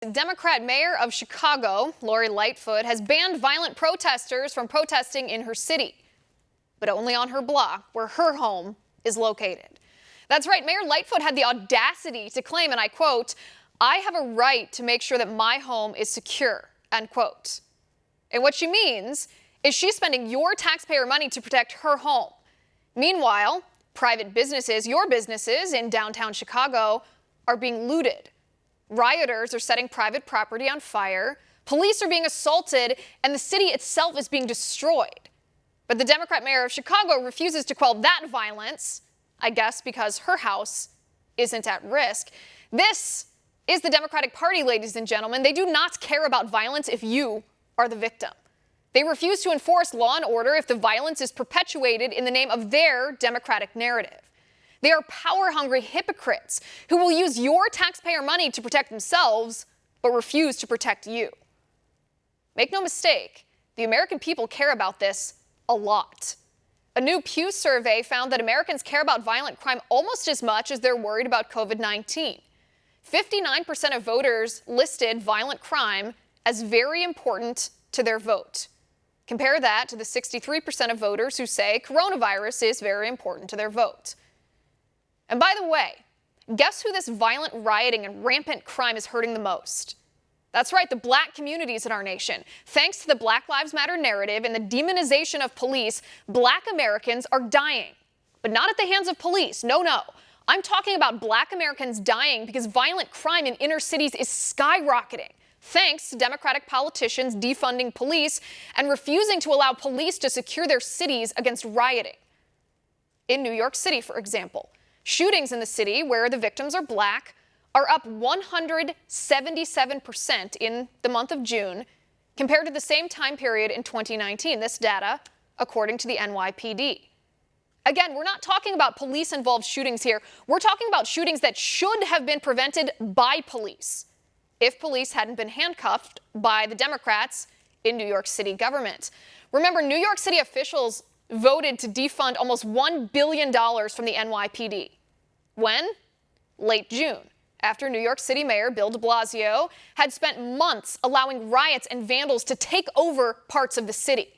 Democrat mayor of Chicago, Lori Lightfoot, has banned violent protesters from protesting in her city, but only on her block where her home is located. That's right, Mayor Lightfoot had the audacity to claim, and I quote, "I have a right to make sure that my home is secure," end quote. And what she means is she's spending your taxpayer money to protect her home. Meanwhile, private businesses, your businesses in downtown Chicago, are being looted. Rioters are setting private property on fire, police are being assaulted, and the city itself is being destroyed. But the Democrat mayor of Chicago refuses to quell that violence, I guess because her house isn't at risk. This is the Democratic Party, ladies and gentlemen. They do not care about violence if you are the victim. They refuse to enforce law and order if the violence is perpetuated in the name of their Democratic narrative. They are power-hungry hypocrites who will use your taxpayer money to protect themselves, but refuse to protect you. Make no mistake, the American people care about this a lot. A new Pew survey found that Americans care about violent crime almost as much as they're worried about COVID-19. 59% of voters listed violent crime as very important to their vote. Compare that to the 63% of voters who say coronavirus is very important to their vote. And by the way, guess who this violent rioting and rampant crime is hurting the most? That's right, the black communities in our nation. Thanks to the Black Lives Matter narrative and the demonization of police, black Americans are dying. But not at the hands of police, no. I'm talking about black Americans dying because violent crime in inner cities is skyrocketing, thanks to Democratic politicians defunding police and refusing to allow police to secure their cities against rioting. In New York City, for example, shootings in the city where the victims are black are up 177% in the month of June compared to the same time period in 2019. This data, according to the NYPD. Again, we're not talking about police-involved shootings here. We're talking about shootings that should have been prevented by police if police hadn't been handcuffed by the Democrats in New York City government. Remember, New York City officials voted to defund almost $1 billion from the NYPD. When? Late June, after New York City Mayor Bill de Blasio had spent months allowing riots and vandals to take over parts of the city.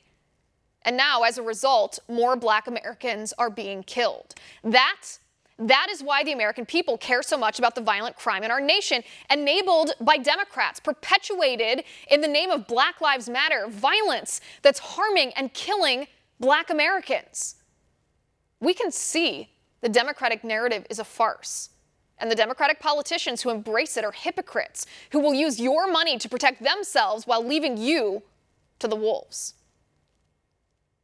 And now, as a result, more black Americans are being killed. That is why the American people care so much about the violent crime in our nation, enabled by Democrats, perpetuated in the name of Black Lives Matter, violence that's harming and killing black Americans. We can see the Democratic narrative is a farce, and the Democratic politicians who embrace it are hypocrites who will use your money to protect themselves while leaving you to the wolves.